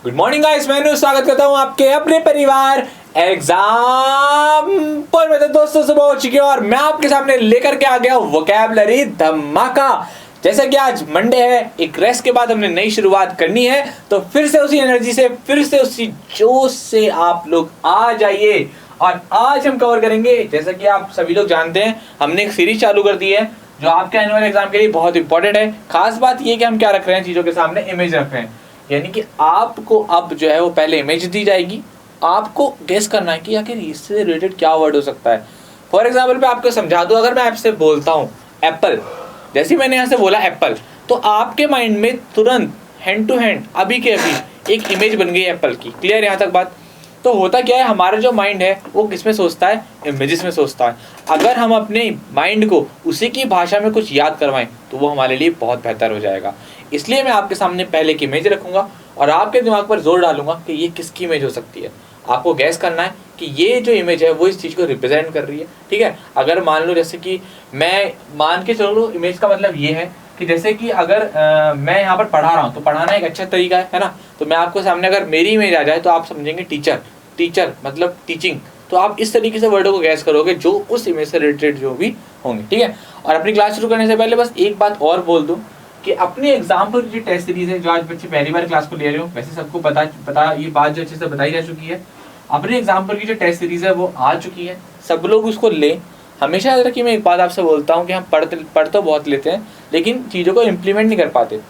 Good morning guys, मैं स्वागत करता हूं आपके अपने परिवार एग्जाम्पल में। तो दोस्तों सुबह हो चुकी है और मैं आपके सामने लेकर के आ गया वोकैबुलरी धमाका। जैसा कि आज मंडे है, एक रेस्ट के बाद हमने नई शुरुआत करनी है, तो फिर से उसी एनर्जी से, फिर से उसी जोश से आप लोग आ जाइए। और आज हम कवर करेंगे, जैसा कि आप सभी लोग जानते हैं, हमने एक सीरीज चालू कर दी है जो आपके एनुअल एग्जाम के लिए बहुत इंपॉर्टेंट है। खास बात ये कि हम क्या रख रहे हैं, चीजों के सामने इमेज रख रहे हैं, यानी कि आपको अब जो है वो पहले इमेज दी जाएगी, आपको गेस करना है कि आखिर इससे रिलेटेड क्या वर्ड हो सकता है। फॉर एग्जाम्पल मैं आपको समझा दूं, अगर मैं आपसे बोलता हूँ एप्पल, जैसे मैंने यहाँ से बोला एप्पल, तो आपके माइंड में तुरंत हैंड टू हैंड अभी के अभी एक इमेज बन गई एप्पल की। क्लियर यहाँ तक बात? तो होता क्या है, हमारा जो माइंड है वो किस में सोचता है, इमेजेस में सोचता है। अगर हम अपने माइंड को उसी की भाषा में कुछ याद करवाएं तो वो हमारे लिए बहुत बेहतर हो जाएगा। इसलिए मैं आपके सामने पहले एक इमेज रखूंगा और आपके दिमाग पर जोर डालूंगा कि ये किसकी इमेज हो सकती है। आपको गैस करना है कि ये जो इमेज है वो इस चीज़ को रिप्रेजेंट कर रही है। ठीक है, अगर मान लो, जैसे कि मैं मान के चलो, इमेज का मतलब ये है कि जैसे कि अगर मैं यहाँ पर पढ़ा रहा हूँ तो पढ़ाना एक अच्छा तरीका है ना। तो मैं आपको सामने अगर मेरी इमेज आ जाए तो आप समझेंगे टीचर, टीचर मतलब टीचिंग। तो आप इस तरीके से वर्डों को गैस करोगे जो उस इमेज से रिलेटेड जो भी होंगे। ठीक है, और अपनी क्लास शुरू करने से पहले बस एक बात और बोल दूं कि अपनी एग्जाम्पल की टेस्ट सीरीज है जो आज बच्चे पहली बार क्लास को ले रहे हो, वैसे सबको पता ये बात जो अच्छे से बताई जा चुकी है। अपनी एग्जाम्पल की जो टेस्ट सीरीज है वो आ चुकी है, सब लोग उसको ले। हमेशा याद रखिए, मैं एक बात आपसे बोलता हूँ कि हम पढ़ तो बहुत लेते हैं लेकिन चीज़ों को इम्प्लीमेंट नहीं कर पाते।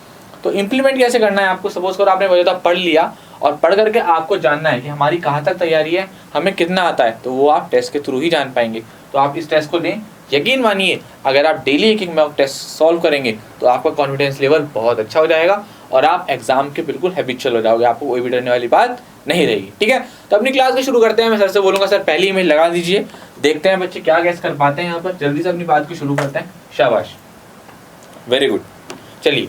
तो इम्प्लीमेंट कैसे करना है आपको, सपोज करो आपने वजह पढ़ लिया और पढ़ करके आपको जानना है कि हमारी कहाँ तक तैयारी है, हमें कितना आता है, तो वो आप टेस्ट के थ्रू ही जान पाएंगे। तो आप इस टेस्ट को लें, यकीन मानिए अगर आप डेली एक मॉक टेस्ट सॉल्व करेंगे तो आपका कॉन्फिडेंस लेवल बहुत अच्छा हो जाएगा और आप एग्जाम के बिल्कुल हैबिचुअल हो जाओगे, आपको कोई भी डरने वाली बात नहीं रहेगी। ठीक है, तो अपनी क्लास को शुरू करते हैं। मैं सर से बोलूँगा सर पहली इमेज लगा दीजिए, देखते हैं बच्चे क्या गैस कर पाते हैं। यहाँ पर जल्दी से अपनी बात को शुरू करते हैं। शाबाश, वेरी गुड, चलिए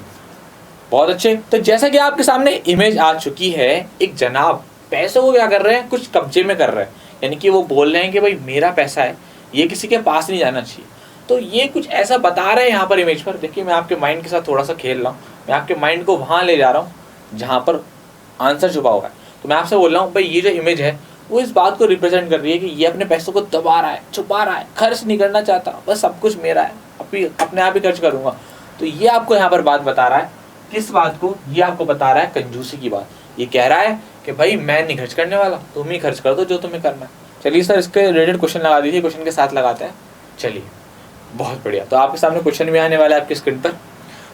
बहुत अच्छे। तो जैसा कि आपके सामने इमेज आ चुकी है, एक जनाब पैसों को क्या कर रहे हैं, कुछ कब्जे में कर रहे हैं, यानी कि वो बोल रहे हैं कि भाई मेरा पैसा है, ये किसी के पास नहीं जाना चाहिए। तो ये कुछ ऐसा बता रहे हैं यहाँ पर इमेज पर। देखिए, मैं आपके माइंड के साथ थोड़ा सा खेल रहा हूँ, मैं आपके माइंड को वहाँ ले जा रहा हूँ जहाँ पर आंसर छुपा हुआ है। तो मैं आपसे बोल रहा हूँ भाई ये जो इमेज है वो इस बात को रिप्रेजेंट कर रही है कि ये अपने पैसों को दबा रहा है, छुपा रहा है, खर्च नहीं करना चाहता, बस सब कुछ मेरा है, अपने आप ही खर्च करूँगा। तो ये आपको यहाँ पर बात बता रहा है, किस बात को, ये आपको बता रहा है कंजूसी की बात। ये कह रहा है कि भाई मैं नहीं खर्च करने वाला, तुम ही खर्च कर दो जो तुम्हें करना है। चलिए सर, इसके रिलेटेड क्वेश्चन लगा दीजिए, क्वेश्चन के साथ लगाते हैं। चलिए बहुत बढ़िया, तो आपके सामने क्वेश्चन भी आने वाला है आपकी स्क्रीन पर।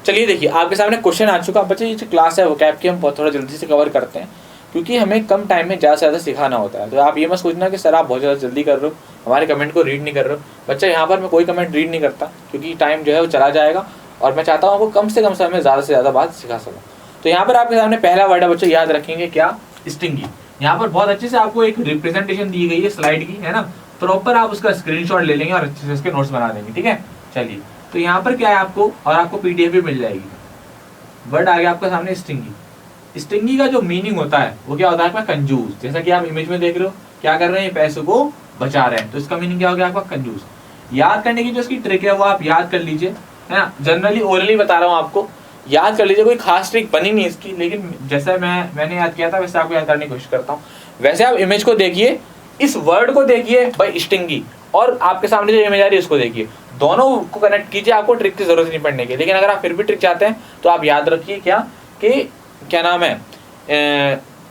चलिए देखिए, आपके सामने क्वेश्चन आ चुका। बच्चे ये जो क्लास है वोकैब की हम बहुत थोड़ा जल्दी से कवर करते हैं क्योंकि हमें कम टाइम में ज़्यादा से ज़्यादा सिखाना होता है। तो आप ये मत सोचना कि सर आप बहुत ज़्यादा जल्दी कर रहे हो, हमारे कमेंट को रीड नहीं कर रहे हो। बच्चा यहाँ पर मैं कोई कमेंट रीड नहीं करता क्योंकि टाइम जो है वो चला जाएगा और मैं चाहता हूँ आपको कम से कम समय में ज़्यादा से ज़्यादा बात सिखा सकूँ। तो यहाँ पर आपके सामने पहला वर्ड है बच्चों, याद रखेंगे क्या, स्टिंगी। यहाँ पर बहुत अच्छे से आपको एक रिप्रेजेंटेशन दी गई है स्लाइड की, है ना। प्रॉपर आप उसका स्क्रीनशॉट ले लेंगे और अच्छे से उसके नोट्स बना देंगे। ठीक है, चलिए तो यहाँ पर क्या है आपको, और आपको पीडीएफ भी मिल जाएगी। वर्ड आ गया आपके सामने स्टिंगी। स्टिंगी का जो मीनिंग होता है वो क्या होता है आपका, कंजूस। जैसा कि आप इमेज में देख रहे हो, क्या कर रहे हैं, पैसों को बचा रहे हैं, तो इसका मीनिंग क्या हो गया आपका, कंजूस। याद करने की जो इसकी ट्रिक है वो आप याद कर लीजिए, है ना। जनरली ओरली बता रहा हूँ आपको, याद कर लीजिए, कोई खास ट्रिक बनी नहीं इसकी, लेकिन जैसा मैंने याद किया था वैसे आपको याद करने की कोशिश करता हूँ। वैसे आप इमेज को देखिए, इस वर्ड को देखिए भाई स्टिंगी, और आपके सामने जो इमेज आ रही है उसको देखिए, दोनों को कनेक्ट कीजिए। आपको ट्रिक की जरूरत नहीं पड़ने की, लेकिन अगर आप फिर भी ट्रिक चाहते हैं तो आप याद रखिए क्या कि क्या नाम है,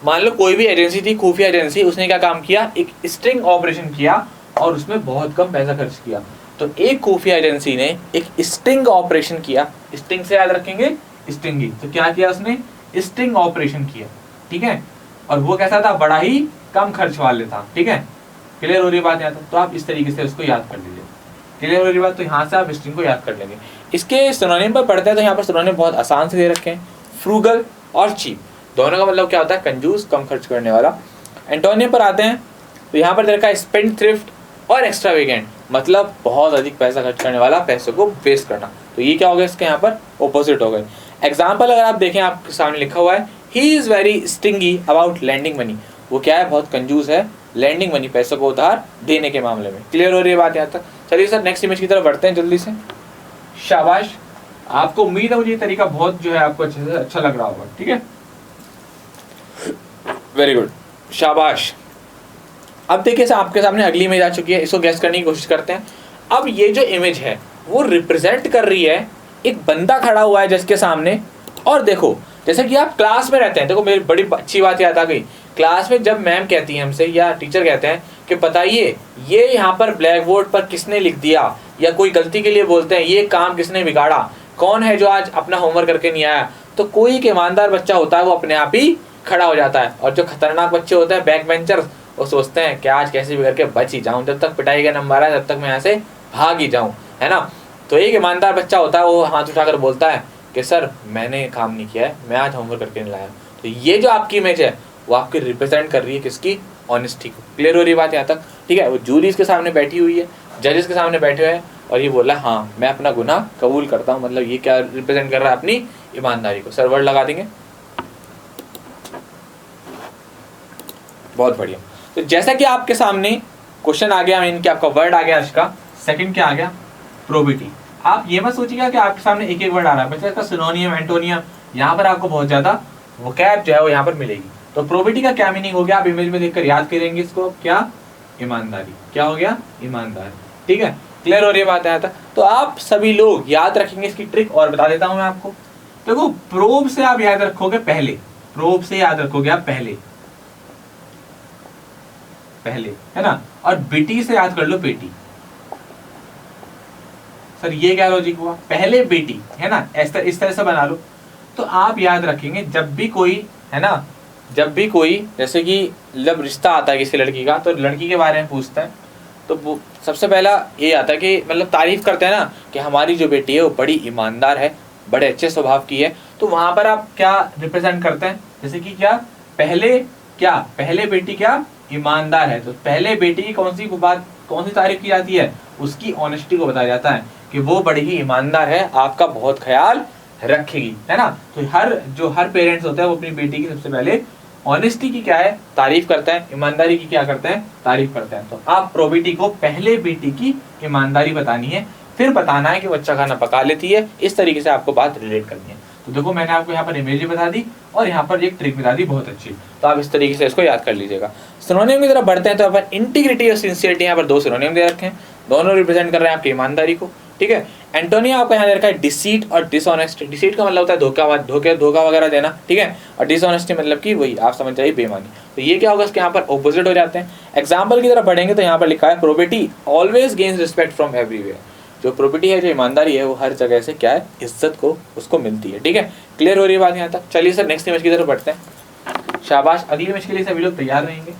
मान लो कोई भी एजेंसी थी, खुफिया एजेंसी, उसने क्या काम किया, एक स्टिंग ऑपरेशन किया और उसमें बहुत कम पैसा खर्च किया। तो एक खुफिया एजेंसी ने एक स्टिंग ऑपरेशन किया, स्टिंग से याद रखेंगे स्टिंगी, तो क्या किया उसने, स्टिंग ऑपरेशन किया। ठीक है, और वो कैसा था, बड़ा ही कम खर्च वाले था। ठीक है, क्लियर हो रही बात यहाँ तक? तो आप इस तरीके से उसको याद कर लीजिए। क्लियर हो रही बात? तो यहाँ से आप स्टिंग को याद कर लेंगे। इसके सिनोनिम पर पढ़ते हैं तो यहाँ पर सिनोनिम बहुत आसान से दे रखे हैं, फ्रूगल और चीप। दोनों का मतलब क्या होता है, कंजूस, कम खर्च करने वाला। एंटोनियम पर आते हैं तो यहाँ पर देखा है स्पेंड थ्रिफ्ट और एक्स्ट्रावेगेंट, मतलब बहुत अधिक पैसा खर्च करने वाला, पैसों को वेस्ट करना। तो ये क्या हो गया, इसके यहाँ पर ऑपोजिट हो गए। एग्जाम्पल अगर आप देखें, आपके सामने लिखा हुआ है, he is very stingy about lending money. वो क्या है, बहुत कंजूस है लैंडिंग मनी, पैसों को उधार देने के मामले में। क्लियर हो रही है बात यहाँ तक? चलिए सर नेक्स्ट इमेज की तरफ बढ़ते हैं जल्दी से। शाबाश, आपको उम्मीद है मुझे ये तरीका बहुत जो है आपको अच्छे से अच्छा लग रहा होगा। ठीक है, वेरी गुड, शाबाश। अब देखिए आपके सामने अगली इमेज आ चुकी है, इसको गैस करने की कोशिश करते हैं। अब ये जो इमेज है वो रिप्रेजेंट कर रही है एक बंदा खड़ा हुआ है जिसके सामने, और देखो जैसे कि आप क्लास में रहते हैं, देखो मेरी बड़ी अच्छी बात याद आ गई, क्लास में जब मैम कहती है हमसे या टीचर कहते हैं कि बताइए ये यहाँ पर ब्लैक बोर्ड पर किसने लिख दिया, या कोई गलती के लिए बोलते हैं ये काम किसने बिगाड़ा, कौन है जो आज अपना होमवर्क करके नहीं आया, तो कोई एक ईमानदार बच्चा होता है वो अपने आप ही खड़ा हो जाता है। और जो खतरनाक बच्चे होते हैं बैक बेंचर, वो सोचते हैं कि आज कैसे भी करके बच ही जाऊं, जब तक पिटाई का नंबर आए तब तक मैं यहाँ से भाग ही जाऊं, है ना। तो एक ईमानदार बच्चा होता है वो हाथ उठाकर बोलता है कि सर मैंने काम नहीं किया है, मैं आज होमवर्क करके नहीं लाया। तो ये जो आपकी इमेज है वो आपकी रिप्रेजेंट कर रही है किसकी, ऑनेस्टी को। क्लियर हो रही बात यहाँ तक, ठीक है। वो जूरीज के सामने बैठी हुई है, जजेस के सामने बैठे हुए हैं, और ये बोला हाँ मैं अपना गुनाह कबूल करता हूँ, मतलब ये क्या रिप्रेजेंट कर रहा है, अपनी ईमानदारी को। सर वर्ड लगा देंगे, बहुत बढ़िया। तो जैसा कि आपके सामने क्वेश्चन आ गया, मीन कि आपका वर्ड आ गया आज का, सेकंड क्या आ गया, प्रोबिटी। आप ये मत सोचिएगा कि आपके सामने एक एक वर्ड आ रहा है, बच्चे इसका सिनोनियम एंटोनियम यहाँ पर आपको बहुत ज्यादा वोकैब जो है वो यहाँ पर मिलेगी। तो प्रोबिटी का क्या मीनिंग हो गया, आप इमेज में देखकर याद करेंगे इसको, क्या, ईमानदारी। क्या हो गया, ईमानदारी, ठीक है। क्लियर हो रही बात है तक। तो आप सभी लोग याद रखेंगे इसकी ट्रिक, और बता देता हूं मैं आपको। देखो प्रोब से आप याद रखोगे पहले, प्रोब से याद रखोगे आप पहले, है ना, और बेटी से याद कर लो बेटी। सर ये क्या लॉजिक हुआ, पहले बेटी, है ना, इस तरह से बना लो। तो आप याद रखेंगे जब भी कोई, है ना, जब भी कोई जैसे कि जब रिश्ता आता है किसी लड़की का, तो लड़की के बारे में पूछता है, तो वो सबसे पहला ये आता है कि मतलब तारीफ करते हैं ना कि हमारी जो बेटी है वो बड़ी ईमानदार है, बड़े अच्छे स्वभाव की है। तो वहां पर आप क्या रिप्रेजेंट करते हैं, जैसे कि क्या, पहले क्या, पहले बेटी क्या, ईमानदार है। तो पहले बेटी की कौन सी बात, कौन सी तारीफ की जाती है, उसकी ऑनेस्टी को बताया जाता है कि वो बड़ी ही ईमानदार है, आपका बहुत ख्याल रखेगी, है ना। तो हर पेरेंट्स होता है वो अपनी बेटी की सबसे पहले ऑनेस्टी की क्या है, तारीफ करते हैं, ईमानदारी की क्या करते हैं, तारीफ करते हैं। तो आप प्रोबिटी को पहले बेटी की ईमानदारी बतानी है, फिर बताना है कि वो अच्छा खाना पका लेती है, इस तरीके से आपको बात रिलेट करनी है। तो देखो मैंने आपको यहाँ पर इमेज बता दी और यहाँ पर एक ट्रिक बता दी, बहुत अच्छी। तो आप इस तरीके से इसको याद कर लीजिएगा। सिनोनिम की तरफ बढ़ते हैं, तो अपन इंटीग्रिटी और सिंसियरिटी, यहाँ पर दो सिनोनिम दे रखे हैं, दोनों रिप्रेजेंट कर रहे हैं आपकी ईमानदारी को, ठीक है। एंटोनिया आपको यहाँ दे रखा है डिसीट और डिसऑनेस्टी। डिसीट का मतलब होता है धोखा वगैरह देना, ठीक है, और डिसऑनेस्टी मतलब कि वही आप समझ जाइए बेईमानी। तो ये क्या होगा, इसके यहाँ पर ऑपोजिट हो जाते हैं। एग्जाम्पल की तरफ बढ़ेंगे तो यहाँ पर लिखा है probity always gains respect from everywhere. जो प्रोबिटी है, जो ईमानदारी है, वो हर जगह से क्या है, इज्जत को उसको मिलती है, ठीक है। क्लियर हो रही है बात यहाँ तक। चलिए सर नेक्स्ट इमेज की तरफ बढ़ते हैं। शाबाश, अगली इमेज के लिए सभी लोग तैयार रहेंगे।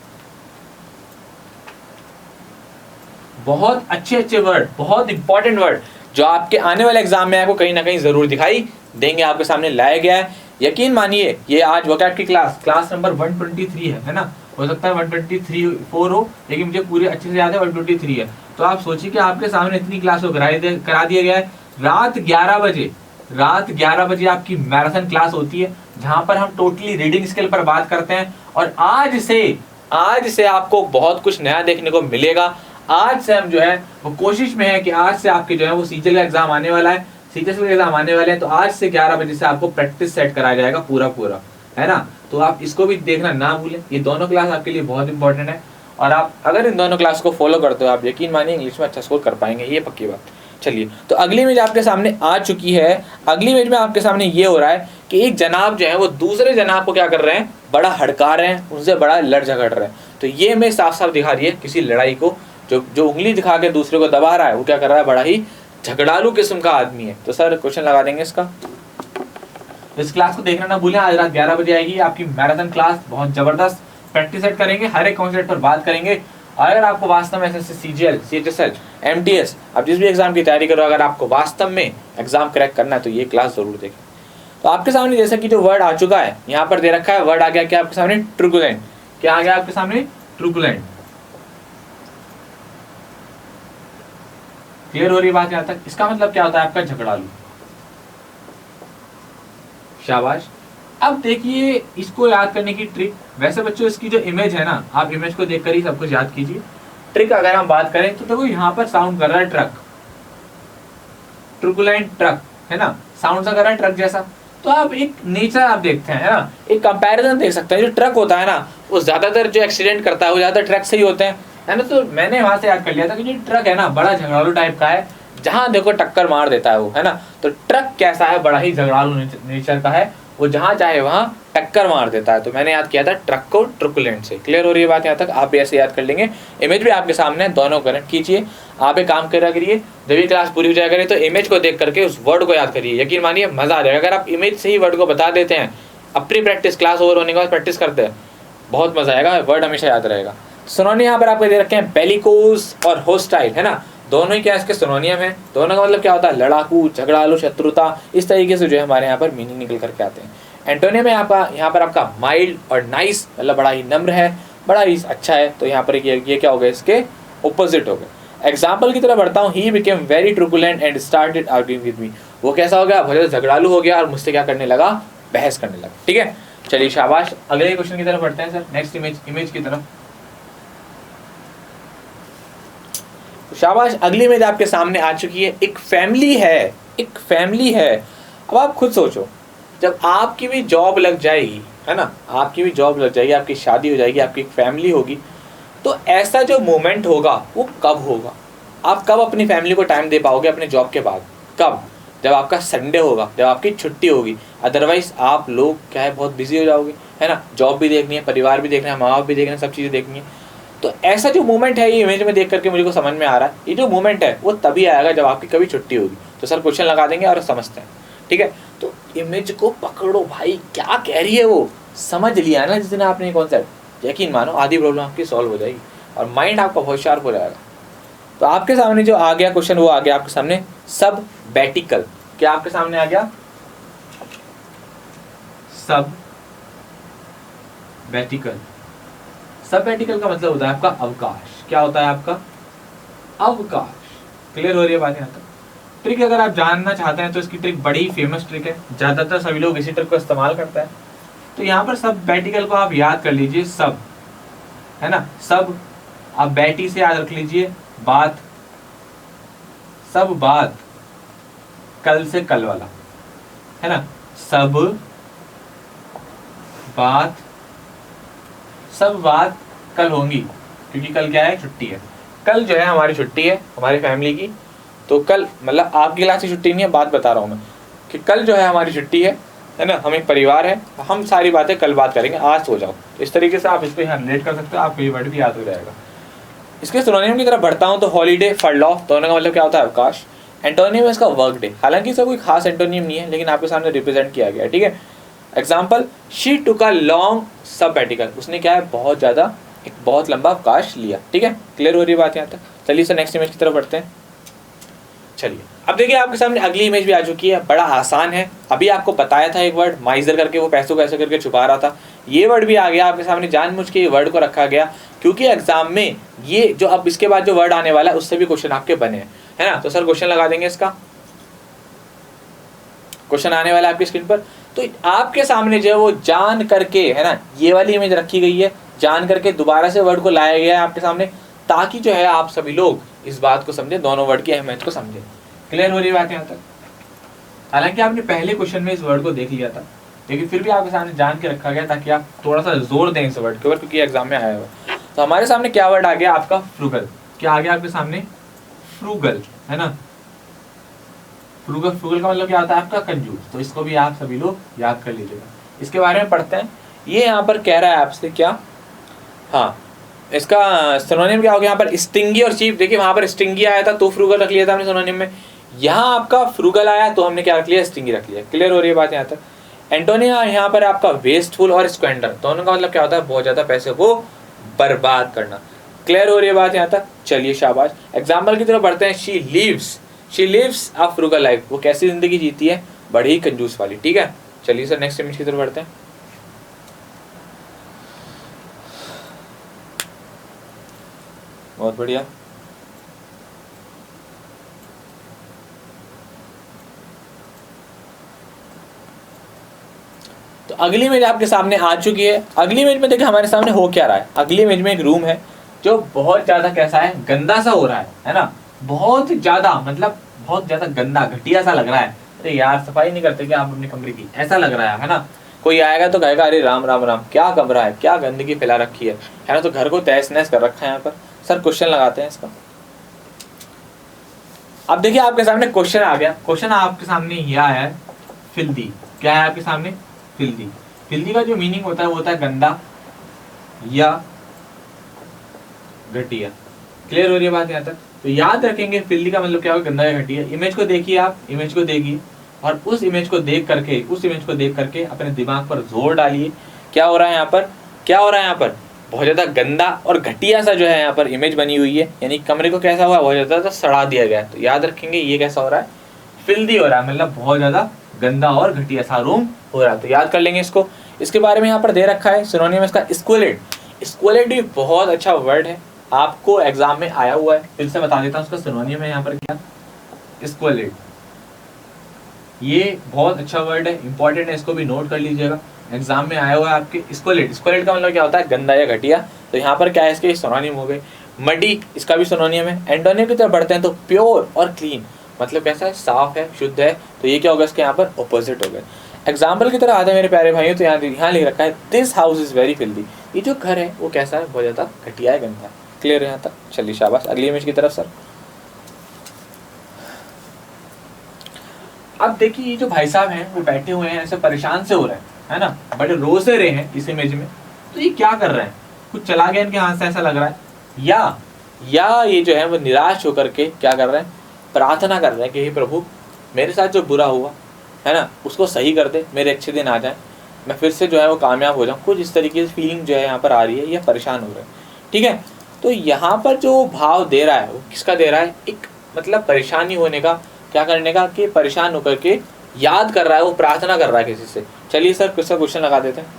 बहुत अच्छे वर्ड, बहुत इंपॉर्टेंट वर्ड जो आपके आने वाले एग्जाम में आपको कहीं ना कहीं जरूर दिखाई देंगे, आपके सामने लाया गया है। यकीन मानिए ये आज वोकैब की क्लास नंबर 123 है ना, हो सकता है 123 4 हो, लेकिन मुझे पूरे अच्छे से याद है 123 है। तो आप सोचिए कि आपके सामने इतनी क्लास को करा दिया गया है। रात 11 बजे आपकी मैराथन क्लास होती है, जहां पर हम टोटली रीडिंग स्किल पर बात करते हैं। और आज से आपको बहुत कुछ नया देखने को मिलेगा। आज से हम जो है वो कोशिश में है कि आज से आपके जो है वो सीजीएल का एग्जाम आने वाला है, सीजीएल का एग्जाम आने वाले हैं। तो आज से 11 बजे से आपको प्रैक्टिस सेट कराया जाएगा पूरा, है ना। तो आप इसको भी देखना ना भूलें, ये दोनों क्लास आपके लिए बहुत इंपॉर्टेंट है। और आप अगर इन दोनों क्लास को फॉलो करते हो, आप यकीन मानिए इंग्लिश में अच्छा स्कोर कर पाएंगे, ये पक्की बात। चलिए, तो अगली इमेज आपके सामने आ चुकी है। अगली इमेज में आपके सामने ये हो रहा है कि एक जनाब जो है वो दूसरे जनाब को क्या कर रहे हैं, बड़ा हड़का रहे हैं, उनसे बड़ा लड़ झगड़ रहे हैं। तो ये इमेज साफ साफ दिखा रही है किसी लड़ाई को। जो उंगली दिखा के दूसरे को दबा रहा है वो क्या कर रहा है, बड़ा ही झगड़ालू किस्म का आदमी है। तो सर क्वेश्चन लगा देंगे इसका। इस क्लास को देखना ना भूलें, आज रात 11 बजे आएगी आपकी मैराथन क्लास, बहुत जबरदस्त प्रैक्टिस सेट करेंगे, हर एक कॉन्सेप्ट पर बात करेंगे। अगर आपको वास्तव में एसएससी, सीजीएल, सीएचएसएल, एमटीएस, आप जिस भी एग्जाम की तैयारी करो, अगर आपको वास्तव में एग्जाम क्रैक करना है तो ये क्लास जरूर देखें। तो आपके सामने जैसे कि जो वर्ड आ चुका है यहाँ पर दे रखा है, वर्ड आ गया क्या आपके सामने, ट्रुकुलेंट। क्या आ गया आपके सामने, ट्रुकुलेंट। क्लियर हो रही बात यहाँ तक। इसका मतलब क्या होता है आपका, झगड़ालू। शाबाश। अब देखिए इसको याद करने की ट्रिक। वैसे बच्चों इसकी जो इमेज है ना, आप इमेज को देखकर ही सब कुछ याद कीजिए। ट्रिक अगर हम बात करें तो देखो यहाँ पर साउंड कर रहा है ट्रक, ट्रुकुलेंट ट्रक, है ना, साउंड सा कर रहा है ट्रक जैसा। तो आप एक नेचर आप देखते हैं, है ना, एक कंपैरिजन देख सकते हैं। जो ट्रक होता है ना, वो ज्यादातर जो एक्सीडेंट करता है वो ज्यादातर ट्रक से ही होते हैं, है ना। तो मैंने वहां से याद कर लिया था कि जो ट्रक है ना, बड़ा झगड़ालू टाइप का है, जहां देखो टक्कर मार देता है वो, है ना। तो ट्रक कैसा है, बड़ा ही झगड़ालू नेचर का है, वो जहां चाहे वहां टक्कर मार देता है। तो मैंने याद किया था ट्रक को ट्रुकुलेंट से। क्लियर हो रही है बात यहाँ तक? आप भी ऐसे याद कर लेंगे। इमेज भी आपके सामने है, दोनों कनेक्ट कीजिए। आप एक काम करा करिए, जब ये क्लास पूरी हो जाया करिए तो इमेज को देख करके उस वर्ड को याद करिए। यकीन मानिए मजा आ जाएगा। अगर आप इमेज से ही वर्ड को बता देते हैं, अपनी प्रैक्टिस क्लास ओवर होने के बाद प्रैक्टिस करते हैं, बहुत मजा आएगा, वर्ड हमेशा याद रहेगा। सिनोनिम यहाँ पर आपको दे रखे हैं बेलिकोस और होस्टाइल, है ना। दोनों ही क्या इसके सिनोनिम है। दोनों का मतलब क्या होता है? लड़ाकू, झगड़ालू, शत्रुता, इस तरीके से जो है हमारे यहाँ पर मीनिंग निकल करके आते हैं। एंटोनियम है यहाँ पर आपका माइल्ड और नाइस, मतलब बड़ा ही नम्र है, बड़ा ही अच्छा है। तो यहाँ पर ये क्या हो गया? इसके ऑपोजिट हो गए। एग्जाम्पल की तरह बढ़ता हूँ। He became very truculent and started arguing with me. वो कैसा हो गया? बहुत ज़्यादा झगड़ालू हो गया और मुझसे क्या करने लगा? बहस करने लगा। ठीक है, चलिए शाबाश। अगले क्वेश्चन की तरफ बढ़ते हैं सर, नेक्स्ट इमेज की तरफ। शाबाश, अगली इमेज आपके सामने आ चुकी है। एक फैमिली है, एक फैमिली है। अब आप खुद सोचो, जब आपकी भी जॉब लग जाएगी, है ना, आपकी भी जॉब लग जाएगी, आपकी शादी हो जाएगी, आपकी एक फैमिली होगी, तो ऐसा जो मोमेंट होगा वो कब होगा? आप कब अपनी फैमिली को टाइम दे पाओगे अपने जॉब के बाद? कब? जब आपका संडे होगा, जब आपकी छुट्टी होगी। अदरवाइज आप लोग क्या है, बहुत बिजी हो जाओगे, है ना। जॉब भी देखनी है, परिवार भी देखना है, माँ बाप भी देखना है, सब चीज़ें देखनी है। तो ऐसा जो मोमेंट है, ये इमेज में देख करके मुझे को समझ में आ रहा है, ये जो मोमेंट है वो तभी आएगा जब आपकी कभी छुट्टी होगी। तो सर क्वेश्चन लगा देंगे और समझते हैं। ठीक है, तो इमेज को पकड़ो भाई, क्या कह रही है वो समझ लिया ना जिस दिन आपने ये कॉन्सेप्ट, यकीन मानो आधी प्रॉब्लम आपकी सॉल्व हो जाएगी और माइंड आपका बहुत शार्प हो जाएगा। तो आपके सामने जो आ गया क्वेश्चन, वो आ गया आपके सामने सब बैटिकल। क्या आपके सामने आ गया? सब बैटिकल। सब बैटिकल का मतलब होता है आपका अवकाश। क्या होता है आपका? अवकाश। क्लियर हो रही है बात यहाँ तक? ट्रिक अगर आप जानना चाहते हैं तो इसकी ट्रिक बड़ी फेमस ट्रिक है, ज्यादातर सभी लोग इसी ट्रिक को इस्तेमाल करते हैं। तो यहाँ पर सब बैटिकल को आप याद कर लीजिए, सब, है ना। सब आप बैटी से याद रख लीजिए, बात, सब बात कल से कल वाला, है ना। सब बात कल होंगी, क्योंकि कल क्या है? छुट्टी है। कल जो है हमारी छुट्टी है, हमारी फैमिली की। तो कल मतलब आपकी क्लास की छुट्टी नहीं है, बात बता रहा हूँ मैं कि कल जो है हमारी छुट्टी है ना। हम एक परिवार है, हम सारी बातें कल बात करेंगे, आज सो जाओ। तो इस तरीके से आप इसको यहाँ रिलेट कर सकते हो, आपको ये वर्ड भी याद हो जाएगा। इसके सिनोनिम की तरफ बढ़ता हूँ तो हॉलीडे, फर्लॉ, दोनों का मतलब क्या होता है? अवकाश। एंटोनिम है इसका वर्क डे। हालांकि इसका कोई खास एंटोनिम नहीं है, लेकिन आपके सामने रिप्रेजेंट किया गया है। ठीक है, example, she took a long sabbatical. उसने क्या है? बहुत ज़्यादा, एक बहुत लंबा अवकाश लिया। ठीक है, क्लियर हो रही है बात यहाँ तक? चलिए सर नेक्स्ट इमेज की तरफ बढ़ते हैं। चलिए अब देखिए आपके सामने अगली इमेज भी आ चुकी है, बड़ा आसान है। अभी आपको बताया था एक वर्ड माइजर करके, वो पैसों को ऐसे करके छुपा रहा था। ये वर्ड भी आ गया आपके सामने, जानबूझ के ये वर्ड को रखा गया क्योंकि एग्जाम में ये जो अब इसके बाद जो वर्ड आने वाला है उससे भी क्वेश्चन आपके बने हैं, है ना। तो सर क्वेश्चन लगा देंगे, इसका क्वेश्चन आने वाला है आपकी स्क्रीन पर। तो आपके सामने जो है वो जान करके, है ना, ये वाली इमेज रखी गई है, जान करके दोबारा से वर्ड को लाया गया है आपके सामने, ताकि जो है आप सभी लोग इस बात को समझे, दोनों वर्ड की अहमियत को समझे। क्लियर हो रही बात यहाँ तक? हालांकि आपने पहले क्वेश्चन में इस वर्ड को देख लिया था, लेकिन फिर भी आपके सामने जान के रखा गया ताकि आप थोड़ा सा जोर दें इस वर्ड के ऊपर, क्योंकि एग्जाम में आया हुआ। तो हमारे सामने क्या वर्ड आ गया आपका? फ्रूगल। क्या आ गया आपके सामने? फ्रूगल, है ना। फ्रूगल, फ्रूगल का मतलब क्या होता है? आपका कंजूस। तो इसको भी आप सभी लोग याद कर लीजिएगा। इसके बारे में पढ़ते हैं। ये यहाँ पर कह रहा है आपसे क्या? हाँ, इसका सिनोनिम क्या हो गया यहाँ पर? स्टिंगी और चीप। देखिए वहां पर स्टिंगी आया था तो फ्रूगल रख लिया था हमने सिनोनिम में, यहाँ आपका फ्रूगल आया तो हमने क्या रख लिया? स्टिंगी रख लिया। क्लियर हो रही है बात यहाँ तक? एंटोनिया यहाँ पर आपका वेस्टफुल और स्क्वेंडर, दोनों का मतलब क्या होता है? बहुत ज्यादा पैसे को बर्बाद करना। क्लियर हो रही है बात यहाँ तक? चलिए शाबाश। एग्जाम्पल की तरफ बढ़ते हैं। She lives a frugal life. वो कैसी जिंदगी जीती है? बड़ी ही कंजूस वाली। ठीक है, चलिए सर नेक्स्ट इमेज की तरफ बढ़ते हैं। बहुत बढ़िया। तो अगली इमेज आपके सामने आ चुकी है। अगली इमेज में देखिए हमारे सामने हो क्या रहा है। अगली इमेज में एक रूम है जो बहुत ज्यादा कैसा है? गंदा सा हो रहा है ना। बहुत ज्यादा मतलब बहुत ज्यादा गंदा, घटिया सा लग रहा है। अरे यार सफाई नहीं करते क्या आप अपने कमरे की, ऐसा लग रहा है ना। कोई आएगा तो कहेगा अरे राम राम राम, क्या कमरा है, क्या गंदगी फैला रखी है ना। तो घर को तहस नहस कर रखा है यहाँ पर। सर क्वेश्चन लगाते हैं इसका। अब देखिए आपके सामने क्वेश्चन आ गया। क्वेश्चन आपके सामने यह आया है फिल्दी। क्या है आपके सामने? फिल्दी। फिल्दी का जो मीनिंग होता है वो होता है गंदा या घटिया। क्लियर हो रही है बात यहाँ तक? तो याद रखेंगे फिल्दी का मतलब क्या होगा, गंदा या घटिया। इमेज को देखिए, आप इमेज को देखिए और उस इमेज को देख करके अपने दिमाग पर जोर डालिए। क्या हो रहा है यहाँ पर? क्या हो रहा है यहाँ पर? बहुत ज्यादा गंदा और घटिया सा जो है यहाँ पर इमेज बनी हुई है, यानी कमरे को कैसा हुआ, बहुत ज्यादा सड़ा दिया गया है। तो याद रखेंगे ये कैसा हो रहा है, फिल्दी हो रहा है, मतलब बहुत ज्यादा गंदा और घटिया सा रूम हो रहा है। तो याद कर लेंगे इसको। इसके बारे में यहाँ पर दे रखा है सिनोनिम इसका स्क्विलिड। स्क्विलिड भी बहुत अच्छा वर्ड है, आपको एग्जाम में आया हुआ है। फिर से बता देता हूँ, उसका सिनोनिम है यहाँ पर क्या, स्क्विलिड। ये बहुत अच्छा वर्ड है, इंपॉर्टेंट है, इसको भी नोट कर लीजिएगा, एग्जाम में आया हुआ है आपके। स्क्विलिड, स्क्विलिड का मतलब क्या होता है, गंदा या घटिया। तो यहाँ पर क्या है, इसके सिनोनिम हो गए। मडी, इसका भी सिनोनिम है। एंटोनिम की तरफ बढ़ते हैं तो प्योर और क्लीन, मतलब कैसा है, साफ है, शुद्ध है। तो ये क्या होगा, इसके यहाँ पर ऑपोजिट हो गए। एग्जाम्पल की तरह आते हैं मेरे प्यारे भाइयों, तो यहाँ लिख रखा है this house is very filthy. ये जो घर है वो कैसा है, बहुत ज्यादा घटिया है, गंदा है। क्लियर है यहाँ तक? चलिए शाबाश, अगली इमेज की तरफ सर। अब देखिए ये जो भाई साहब हैं वो बैठे हुए हैं, ऐसे परेशान से हो रहे हैं, है ना, बड़े रो से रहे हैं इस इमेज में। तो ये क्या कर रहे हैं, कुछ चला गया इनके हाथ से ऐसा लग रहा है, या ये जो है वो निराश होकर के क्या कर रहे हैं, प्रार्थना कर रहे हैं कि हे प्रभु मेरे साथ जो बुरा हुआ है ना उसको सही कर दे, मेरे अच्छे दिन आ जाए, मैं फिर से जो है वो कामयाब हो जाऊँ। कुछ इस तरीके से फीलिंग जो है यहाँ पर आ रही है, ये परेशान हो रहे हैं। ठीक है, तो यहाँ पर जो भाव दे रहा है वो किसका दे रहा है, एक मतलब परेशानी होने का, क्या करने का, कि परेशान होकर के याद कर रहा है, वो प्रार्थना कर रहा है किसी से। चलिए सर किसका क्वेश्चन लगा देते हैं।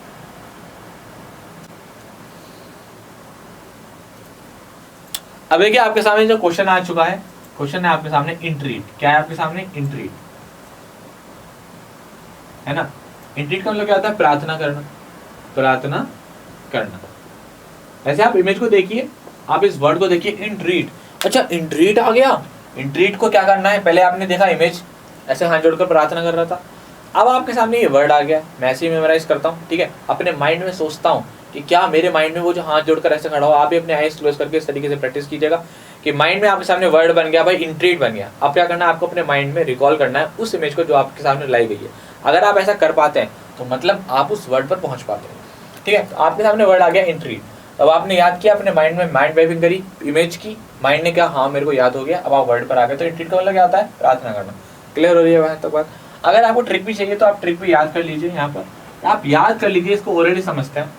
अब देखिए आपके सामने जो क्वेश्चन आ चुका है, क्वेश्चन है आपके सामने इंट्रीट। क्या है आपके सामने, इंट्रीट, है ना। इंट्रीट का मतलब क्या होता है, प्रार्थना करना, प्रार्थना करना। ऐसे आप इमेज को देखिए, आप इस वर्ड को देखिए, इंट्रीट। अच्छा इंट्रीट आ गया, इंट्रीट को क्या करना है, पहले आपने देखा इमेज ऐसे हाथ जोड़कर प्रार्थना कर रहा था, अब आपके सामने ये वर्ड आ गया। मैं ऐसे ही मेमोराइज करता हूँ, ठीक है, अपने माइंड में सोचता हूँ कि क्या मेरे माइंड में वो जो हाथ जोड़कर ऐसे खड़ा हो। आप भी अपने आईज क्लोज करके इस तरीके से प्रैक्टिस कीजिएगा कि माइंड में आपके सामने वर्ड बन गया, भाई इंट्रीट बन गया। अब क्या करना है, आपको अपने माइंड में रिकॉल करना है उस इमेज को जो आपके सामने लाई गई है। अगर आप ऐसा कर पाते हैं तो मतलब आप उस वर्ड पर पहुंच पाते हैं। ठीक है, तो आपके सामने वर्ड आ गया इंट्रीट। अब आपने याद किया, अपने माइंड में माइंड मैपिंग करी इमेज की, माइंड ने क्या, हाँ मेरे को याद हो गया, अब आप वर्ड पर आ गए। तो इंट्रीट का मतलब क्या होता है, प्रार्थना करना। क्लियर हो रही है तो बात। अगर आपको ट्रिक भी चाहिए तो आप ट्रिक भी याद कर लीजिए, यहाँ पर आप याद कर लीजिए, इसको ऑलरेडी समझते हैं।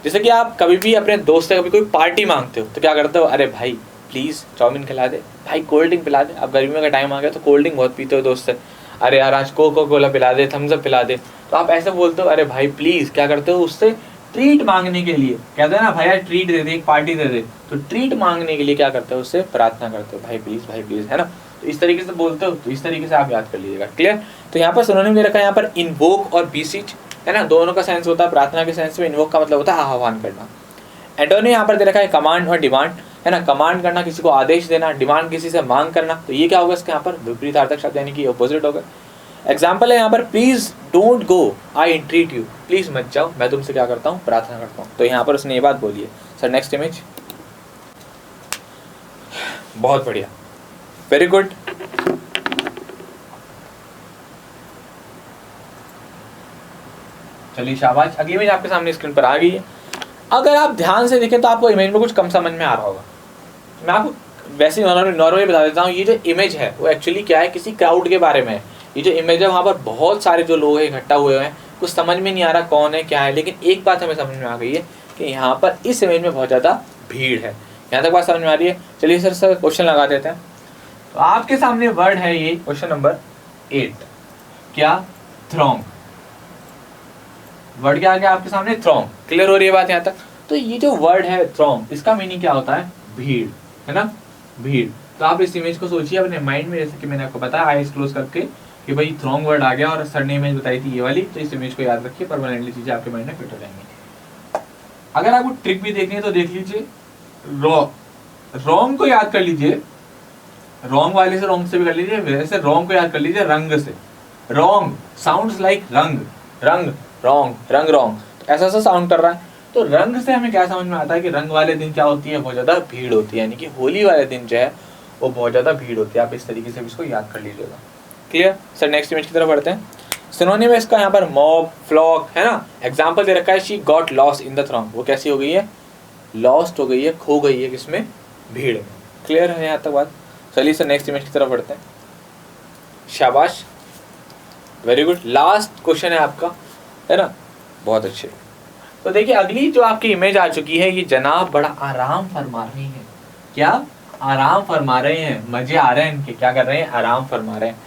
जैसे कि आप कभी भी अपने दोस्त से कभी कोई पार्टी मांगते हो तो क्या करते हो, अरे भाई प्लीज चाउमीन खिला दे, भाई कोल्ड ड्रिंक पिला दे। अब गर्मियों का टाइम आ गया तो कोल्ड ड्रिंक बहुत पीते हो दोस्त से, अरे यार आज कोको कोला पिला दे, थम्स अप पिला दे। तो आप ऐसे बोलते हो, अरे भाई प्लीज, क्या करते हो, उससे ट्रीट मांगने के लिए, कहते हैं ना भाई यार ट्रीट दे दे, एक पार्टी दे दे। तो ट्रीट मांगने के लिए क्या करते हो, उससे प्रार्थना करते हो, भाई प्लीज, है ना। तो इस तरीके से बोलते हो, तो इस तरीके से आप याद कर लीजिएगा। क्लियर। तो यहाँ पर सिनोनिम दे रखा है, यहाँ पर इन्वोक और बीसीच, है ना, दोनों का सेंस होता है प्रार्थना के सेंस में। इन्वोक का मतलब होता है आह्वान करना। एंटोनिम यहाँ पर दे रखा है कमांड और डिमांड, है ना, कमांड करना, किसी को आदेश देना, डिमांड किसी से मांग करना। तो ये क्या होगा, इसके यहाँ पर विपरीतार्थक शब्द यानी कि ऑपोजिट होगा। एग्जाम्पल है यहाँ पर, please don't go, I entreat you, please मत जाओ, मैं तुमसे क्या करता हूँ, प्रार्थना करता हूँ। तो यहाँ पर उसने ये बात बोली है। सर नेक्स्ट इमेज, बहुत बढ़िया, वेरी गुड। चलिए शाबाश, अगली इमेज आपके सामने स्क्रीन पर आ गई है। अगर आप ध्यान से देखें तो आपको इमेज में कुछ कम समझ में आ रहा होगा। मैं आपको वैसे नॉर्मली बता देता हूँ, ये जो इमेज है वो एक्चुअली क्या है, किसी क्राउड के बारे में है। ये जो इमेज है वहाँ पर बहुत सारे जो लोग हैं इकट्ठा हुए हैं, कुछ समझ में नहीं आ रहा कौन है क्या है, लेकिन एक बात हमें समझ में आ गई है कि यहाँ पर इस इमेज में बहुत ज़्यादा भीड़ है। यहाँ तक बात समझ में आ रही है। चलिए सर क्वेश्चन लगा देते हैं। तो आपके सामने वर्ड है ये क्वेश्चन नंबर 8, क्या, थ्रोंग। वर्ड क्या आ गया आपके सामने, थ्रोंग। क्लियर हो रही है बात यहाँ तक। तो ये जो वर्ड है थ्रोंग, इसका मीनिंग क्या होता है, भीड़, है ना, भीड़। तो आप इस इमेज को सोचिए अपने माइंड में, जैसे कि मैंने आपको बताया आईज क्लोज करके कि भाई थ्रोंग वर्ड आ गया और सर ने इमेज बताई थी ये वाली। तो इस इमेज को याद रखिए, परमानेंटली चीजें आपके माइंड में फिट हो जाएंगी। अगर आपको ट्रिक भी देखनी है तो देख लीजिए, रॉन्ग को याद कर लीजिए, रॉन्ग वाले से रॉन्ग से भी कर लीजिए, वैसे रॉन्ग को याद कर लीजिए रंग से। रॉन्ग साउंड्स लाइक रंग, रंग रॉन्ग, रंग रॉन्ग, तो ऐसा ऐसा साउंड कर रहा है। तो रंग से हमें क्या समझ में आता है कि रंग वाले दिन क्या होती है, बहुत ज्यादा भीड़ होती है, यानी कि होली वाले दिन जो है वो बहुत ज्यादा भीड़ होती है। आप इस तरीके से भी इसको याद कर लीजिएगा। क्लियर सर, नेक्स्ट इमेज की तरफ बढ़ते हैं। सिनोनिम है इसका यहाँ पर मॉब, फ्लॉक, है ना। एग्जाम्पल दे रखा है she got lost in the throng, वो कैसी हो गई है, लॉस्ट हो गई है, खो गई है किसमें, भीड़ में। क्लियर है यहाँ तक बात। चलिए सर नेक्स्ट इमेज की तरफ बढ़ते हैं। शाबाश, वेरी गुड। लास्ट क्वेश्चन है आपका, है ना, बहुत अच्छे। तो देखिए अगली जो आपकी इमेज आ चुकी है, ये जनाब बड़ा आराम फरमा रहे हैं। क्या आराम फरमा रहे हैं, मजे आ रहे हैं इनके, क्या कर रहे हैं, आराम फरमा रहे हैं,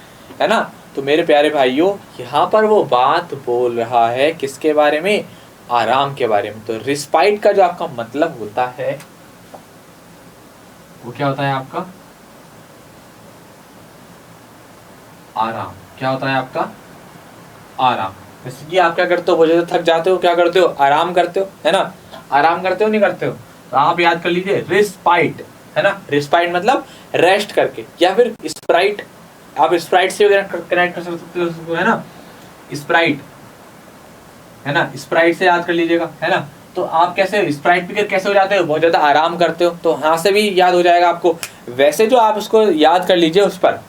है ना। तो मेरे प्यारे भाइयों यहाँ पर वो बात बोल रहा है किसके बारे में, आराम के बारे में। तो रिस्पाइट का जो आपका मतलब होता है वो क्या होता है आपका, आराम। क्या होता है आपका, आराम। जैसे कि आप क्या करते हो, बहुत ज्यादा थक जाते हो, क्या करते हो, आराम करते हो, है ना। आराम करते हो नहीं करते हो, तो आप याद कर लीजिए रिस्पाइट, है ना। रिस्पाइट मतलब रेस्ट करके, या फिर स्प्राइट, आप स्प्राइट से कनेक्ट कर सकते हो, है ना, स्प्राइट, है ना, स्प्राइट से याद कर लीजिएगा, है ना। तो आप कैसे स्प्राइट पीकर कैसे हो जाते हो, बहुत ज्यादा आराम करते हो, तो यहाँ से भी याद हो जाएगा आपको। वैसे जो आप उसको याद कर लीजिए, उस पर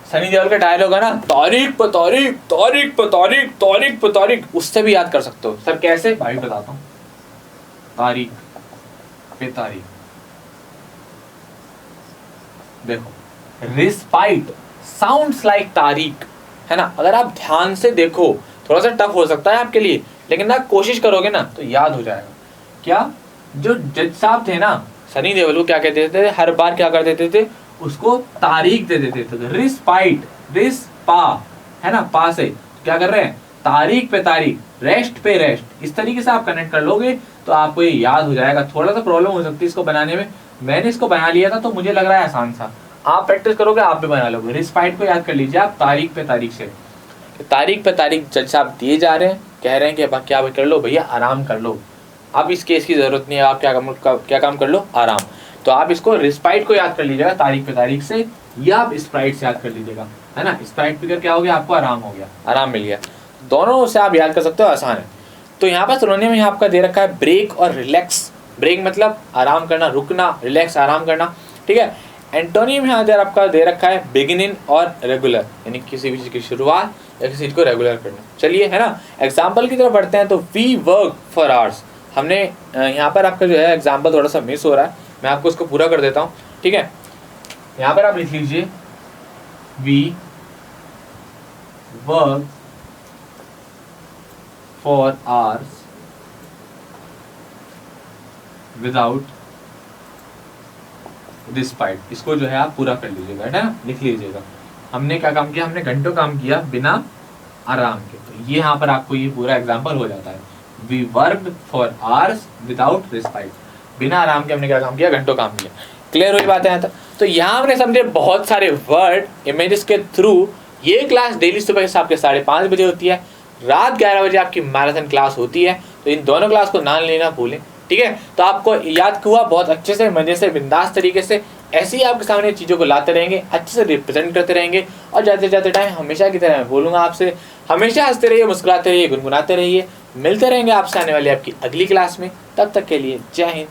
सनी देओल का डायलॉग है ना, तारीख पे तारीख, तारीख पे तारीख, तारीख पे तारीख, उससे भी याद कर सकते हो। सर कैसे, भाई बताता हूँ, तारीख पे तारीख। देखो रिस्पाइट साउंड्स लाइक तारीख, है ना। अगर आप ध्यान से देखो, थोड़ा सा टफ हो सकता है आपके लिए, लेकिन ना कोशिश करोगे ना तो याद हो जाएगा। क्या, जो जज साहब थे ना सनी देओल, वो क्या कहते थे, हर बार क्या कर देते थे, उसको तारीख दे देते थे। रिस्पाइट, रिस पा, है ना, पा से क्या कर रहे हैं, तारीख पे तारीख, रेस्ट पे रेस्ट। इस तरीके से आप कनेक्ट कर लोगे तो आपको ये याद हो जाएगा। थोड़ा सा प्रॉब्लम हो सकती है इसको बनाने में, मैंने इसको बना लिया था तो मुझे लग रहा है आसान सा। आप प्रैक्टिस करोगे आप भी बना लोगे। रिस्पाइट को याद कर लीजिए आप तारीख पे तारीख से, तारीख पे तारीख जज साहब दिए जा रहे हैं, कह रहे हैं कि क्या कर लो भैया, आराम कर लो। अब इस केस की जरूरत नहीं है, आप क्या काम कर लो, आराम। तो आप इसको रिस्पाइट को याद कर लीजिएगा तारीख पे तारीख से, या आप स्प्राइट से याद कर लीजिएगा, है ना। स्प्राइट पीकर क्या हो गया, आपको आराम हो गया, आराम मिल गया। दोनों से आप याद कर सकते हो, आसान है। तो यहाँ पर सिनोनिम में आपका दे रखा है ब्रेक और रिलैक्स। ब्रेक मतलब आराम करना, रुकना, रिलैक्स आराम करना, ठीक है। एंटोनिम यहाँ पर आपका दे रखा है बिगिनिंग और रेगुलर, यानी किसी भी चीज की शुरुआत या किसी चीज को रेगुलर करना। चलिए, है ना, एग्जाम्पल की तरफ बढ़ते हैं। तो वी वर्क फॉर आवर्स, हमने यहाँ पर आपका जो है एग्जाम्पल थोड़ा सा मिस हो रहा है, मैं आपको इसको पूरा कर देता हूँ, ठीक है। यहाँ पर आप लिख लीजिए we work for hours without respite. इसको जो है आप पूरा कर लीजिएगा, है ना, लिख लीजिएगा। हमने क्या काम किया, हमने घंटों काम किया बिना आराम के। तो ये यहाँ पर आपको ये पूरा एग्जाम्पल हो जाता है। We work for hours without respite, बिना आराम के हमने क्या काम किया, घंटों काम किया। क्लियर हुई बात है यहाँ तक। तो यहाँ हमने समझे बहुत सारे वर्ड इमेजेस के थ्रू। ये क्लास डेली सुबह के आपके 5:30 बजे होती है, रात 11 बजे आपकी मैराथन क्लास होती है। तो इन दोनों क्लास को ना लेना भूलें, ठीक है। तो आपको याद हुआ बहुत अच्छे से, मजे से, बिंदास तरीके से ऐसे ही आपके सामने चीज़ों को लाते रहेंगे, अच्छे से रिप्रेजेंट करते रहेंगे। और जाते जाते टाइम हमेशा की तरह मैं बोलूँगा आपसे, हमेशा हंसते रहिए, मुस्कुराते रहिए, गुनगुनाते रहिए। मिलते रहेंगे आपसे आने वाली आपकी अगली क्लास में। तब तक के लिए जय हिंद।